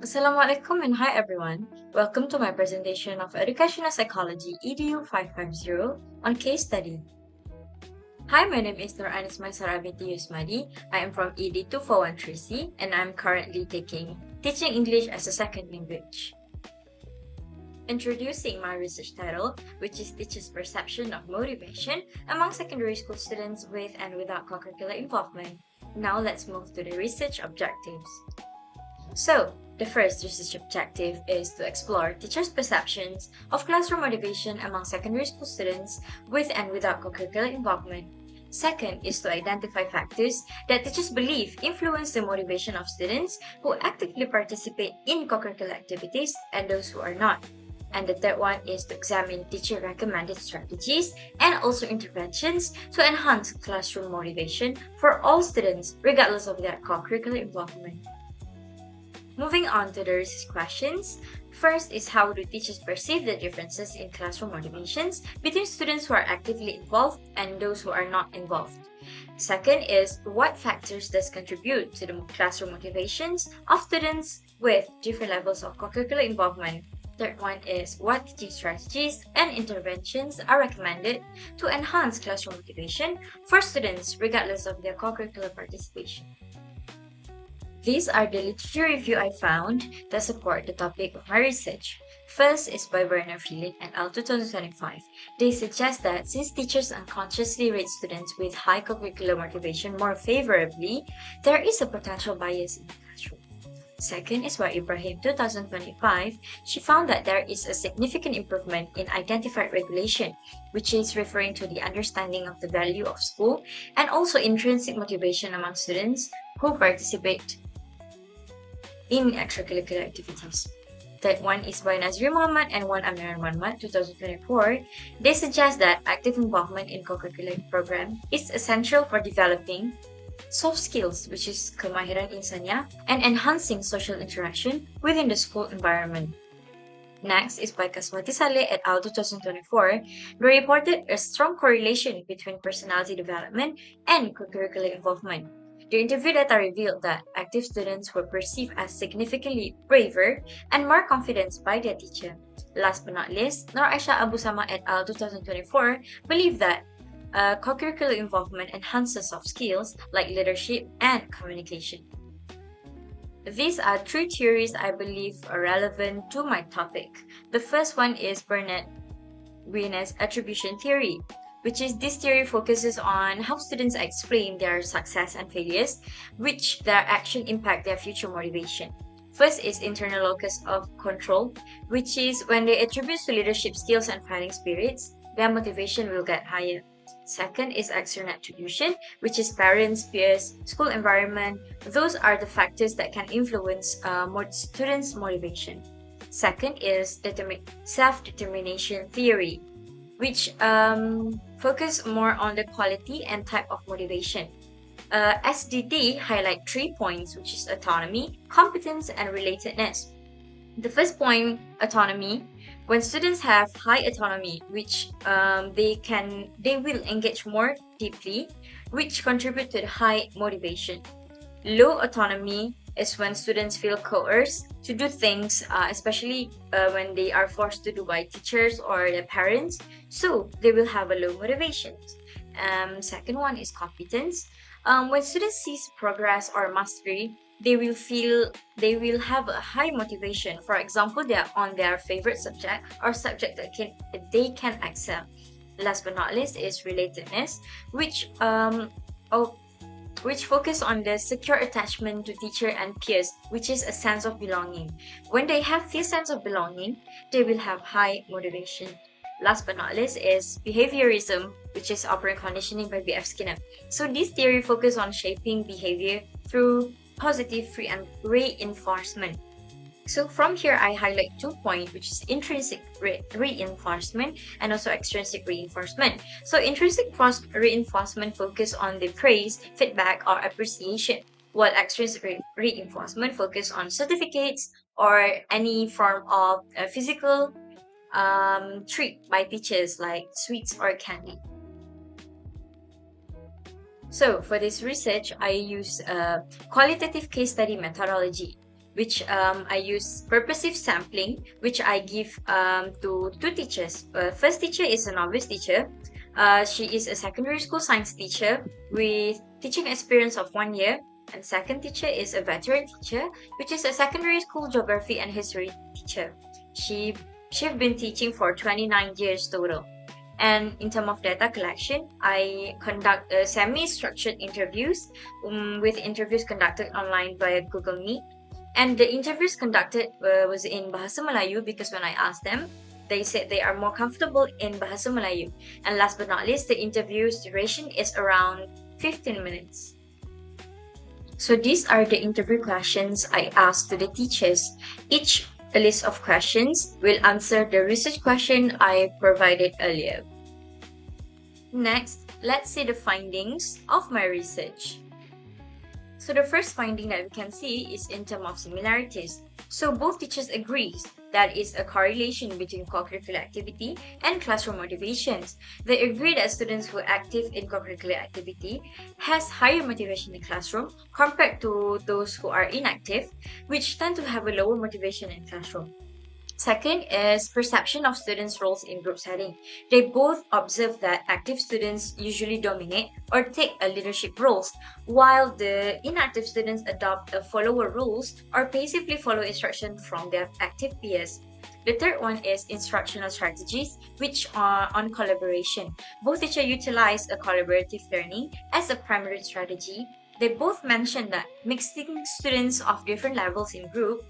Assalamualaikum and hi everyone. Welcome to my presentation of Educational Psychology EDU550 on case study. Hi, my name is Nur Anis Maisara binti Yusmadi. I am from ED24130C and I'm currently taking Teaching English as a Second Language. Introducing my research title, which is Teachers' Perception of Motivation among Secondary School Students with and without co-curricular involvement. Now let's move to the research objectives. So, the first research objective is to explore teachers' perceptions of classroom motivation among secondary school students with and without co-curricular involvement. Second is to identify factors that teachers believe influence the motivation of students who actively participate in co-curricular activities and those who are not. And the third one is to examine teacher-recommended strategies and also interventions to enhance classroom motivation for all students regardless of their co-curricular involvement. Moving on to the research questions. First is how do teachers perceive the differences in classroom motivations between students who are actively involved and those who are not involved. Second is what factors does contribute to the classroom motivations of students with different levels of co-curricular involvement. Third one is what teaching strategies and interventions are recommended to enhance classroom motivation for students regardless of their co-curricular participation. These are the literature review I found that support the topic of my research. First is by Werner Philip et al. 2025. They suggest that since teachers unconsciously rate students with high co-curricular motivation more favorably, there is a potential bias in the classroom. Second is by Ibrahim 2025. She found that there is a significant improvement in identified regulation, which is referring to the understanding of the value of school and also intrinsic motivation among students who participate in extracurricular activities. That one is by Nazri Muhammad and one Amiran Muhammad 2024. They suggest that active involvement in co-curricular program is essential for developing soft skills, which is kemahiran insania, and enhancing social interaction within the school environment. Next is by Kaswati Saleh et al. 2024. They reported a strong correlation between personality development and co-curricular involvement. The interview data revealed that active students were perceived as significantly braver and more confident by their teacher. Last but not least, Nur Aisha Abu Sama et al. 2024 believe that co-curricular involvement enhances soft skills like leadership and communication. These are three theories I believe are relevant to my topic. The first one is Bernard Greene's attribution theory, which is this theory focuses on how students explain their success and failures, which their action impact their future motivation. First is internal locus of control, which is when they attribute to leadership skills and fighting spirits, their motivation will get higher. Second is external attribution, which is parents, peers, school environment. Those are the factors that can influence students' motivation. Second is self-determination theory, which focus more on the quality and type of motivation. SDD highlight 3 points, which is autonomy, competence, and relatedness. The first point, autonomy. When students have high autonomy, which they will engage more deeply, which contribute to the high motivation. Low autonomy is when students feel coerced to do things, especially when they are forced to do by teachers or their parents, so they will have a low motivation. Second one is competence. When students see progress or mastery, they will have a high motivation. For example, they are on their favorite subject or subject that they can excel. Last but not least is relatedness, which focus on the secure attachment to teacher and peers, which is a sense of belonging. When they have this sense of belonging, they will have high motivation. Last but not least is behaviorism, which is operant conditioning by B.F. Skinner. So this theory focuses on shaping behavior through positive reinforcement. So from here, I highlight 2 points, which is intrinsic reinforcement and also extrinsic reinforcement. So intrinsic reinforcement focus on the praise, feedback, or appreciation, while extrinsic reinforcement focus on certificates or any form of physical treat by teachers like sweets or candy. So for this research, I use a qualitative case study methodology. which I use purposive sampling, which I give to two teachers. First teacher is a novice teacher. She is a secondary school science teacher with teaching experience of 1 year. And second teacher is a veteran teacher, which is a secondary school geography and history teacher. She's been teaching for 29 years total. And in terms of data collection, I conduct semi-structured interviews with interviews conducted online via Google Meet. And the interviews conducted was in Bahasa Melayu because when I asked them, they said they are more comfortable in Bahasa Melayu. And last but not least, the interview's duration is around 15 minutes. So these are the interview questions I asked to the teachers. Each list of questions will answer the research question I provided earlier. Next, let's see the findings of my research. So the first finding that we can see is in terms of similarities. So both teachers agree that is a correlation between co-curricular activity and classroom motivations. They agree that students who are active in co-curricular activity has higher motivation in classroom compared to those who are inactive, which tend to have a lower motivation in classroom. Second is perception of students' roles in group setting. They both observe that active students usually dominate or take a leadership roles, while the inactive students adopt a follower roles or passively follow instruction from their active peers. The third one is instructional strategies, which are on collaboration. Both teachers utilize a collaborative learning as a primary strategy. They both mentioned that mixing students of different levels in group,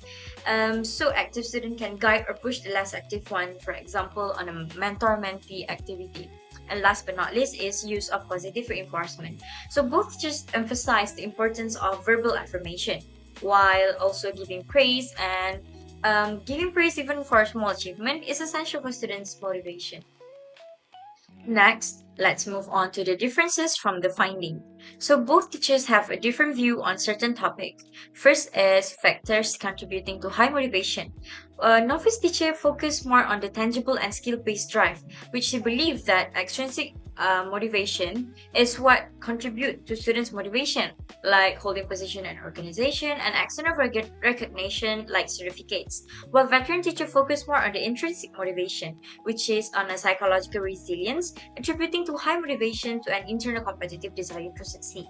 so active student can guide or push the less active one, for example, on a mentor-mentee activity. And last but not least is use of positive reinforcement. So both teachers emphasize the importance of verbal affirmation, while also giving praise, and giving praise even for a small achievement is essential for students' motivation. Next, let's move on to the differences from the finding. So both teachers have a different view on certain topic. First is factors contributing to high motivation. Novice teacher focus more on the tangible and skill-based drive, which they believe that extrinsic motivation is what contribute to students' motivation, like holding position in organization, and external recognition like certificates. While veteran teacher focus more on the intrinsic motivation, which is on a psychological resilience, attributing to high motivation to an internal competitive desire to succeed.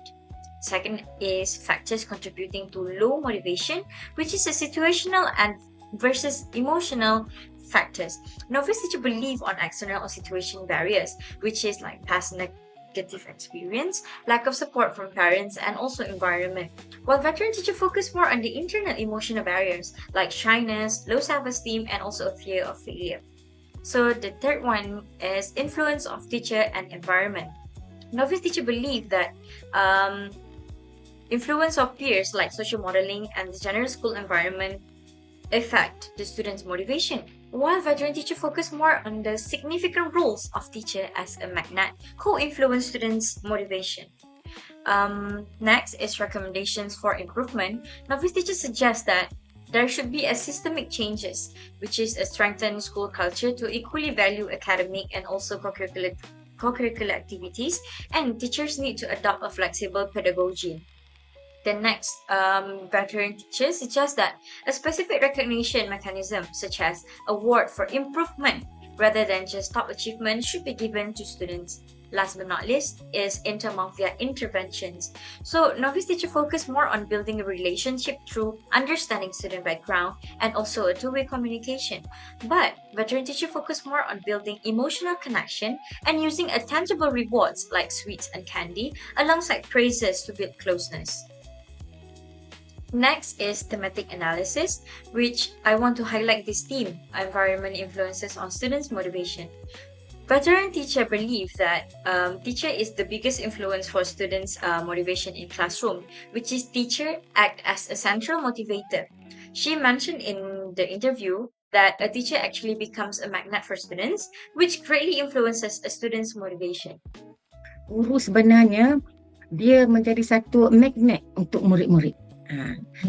Second is factors contributing to low motivation, which is a situational and versus emotional factors. Novice teacher believe on external or situation barriers, which is like past negative experience, lack of support from parents, and also environment. While veteran teacher focus more on the internal emotional barriers like shyness, low self-esteem, and also a fear of failure. So the third one is influence of teacher and environment. Novice teacher believe that influence of peers like social modeling and the general school environment affect the students' motivation, while veteran teacher focus more on the significant roles of teacher as a magnet who influence students' motivation. Next is recommendations for improvement. Novice teacher suggests that there should be a systemic changes, which is a strengthened school culture to equally value academic and also co-curricular activities, and teachers need to adopt a flexible pedagogy. The next veteran teacher suggests that a specific recognition mechanism, such as award for improvement rather than just top achievement, should be given to students. Last but not least is in terms of their interventions. So novice teacher focus more on building a relationship through understanding student background and also a two-way communication. But veteran teacher focus more on building emotional connection and using a tangible rewards like sweets and candy alongside praises to build closeness. Next is thematic analysis, which I want to highlight this theme, environment influences on students' motivation. Veteran teacher believe that teacher is the biggest influence for students' motivation in classroom, which is teacher act as a central motivator. She mentioned in the interview that a teacher actually becomes a magnet for students, which greatly influences a student's motivation. Guru sebenarnya dia menjadi satu magnet untuk murid-murid.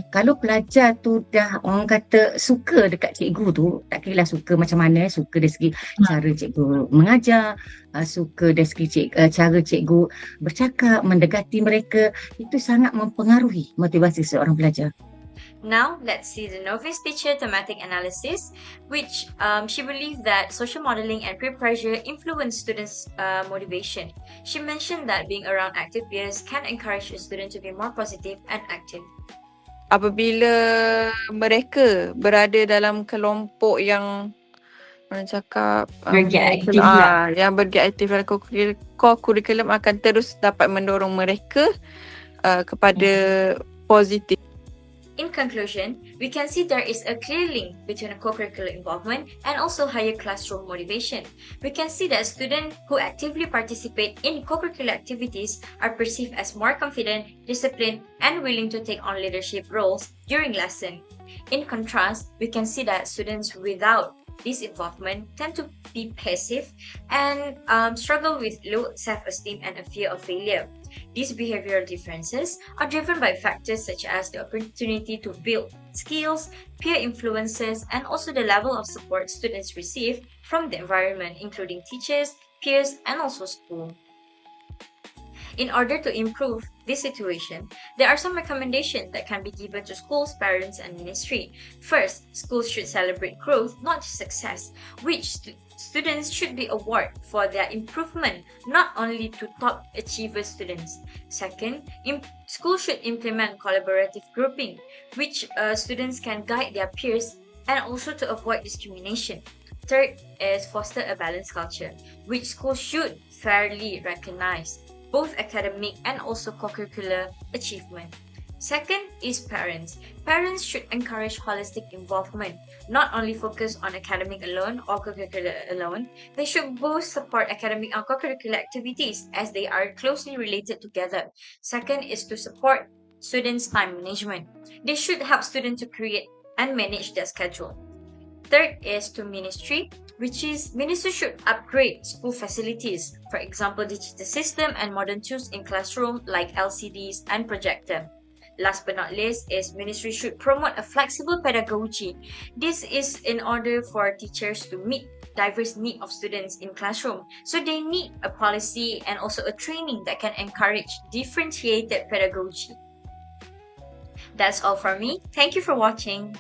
Kalau pelajar tu dah orang kata suka dekat cikgu tu, tak kira lah suka macam mana, suka dari segi cara cikgu mengajar, suka dari segi cara cikgu bercakap, mendekati mereka, itu sangat mempengaruhi motivasi seorang pelajar. Now, let's see the novice teacher thematic analysis, which she believed that social modeling and peer pressure influence students' motivation. She mentioned that being around active peers can encourage a student to be more positive and active. Apabila mereka berada dalam kelompok yang orang cakap Bergerak aktif lah. yang bergerak aktif dalam core curriculum akan terus dapat mendorong mereka kepada positif. In conclusion, we can see there is a clear link between a co-curricular involvement and also higher classroom motivation. We can see that students who actively participate in co-curricular activities are perceived as more confident, disciplined, and willing to take on leadership roles during lesson. In contrast, we can see that students without this involvement tend to be passive and struggle with low self-esteem and a fear of failure. These behavioral differences are driven by factors such as the opportunity to build skills, peer influences, and also the level of support students receive from the environment, including teachers, peers, and also school. In order to improve this situation, there are some recommendations that can be given to schools, parents, and ministry. First, schools should celebrate growth, not just success, which students should be awarded for their improvement, not only to top achiever students. Second, schools should implement collaborative grouping, which students can guide their peers and also to avoid discrimination. Third is foster a balanced culture, which schools should fairly recognize both academic and also co-curricular achievement. Second is parents. Parents should encourage holistic involvement, not only focus on academic alone or co-curricular alone. They should both support academic and co-curricular activities as they are closely related together. Second is to support students' time management. They should help students to create and manage their schedule. Third is to ministry, which is ministry should upgrade school facilities, for example, digital system and modern tools in classroom like LCDs and projector. Last but not least is ministry should promote a flexible pedagogy. This is in order for teachers to meet diverse needs of students in classroom. So they need a policy and also a training that can encourage differentiated pedagogy. That's all from me. Thank you for watching.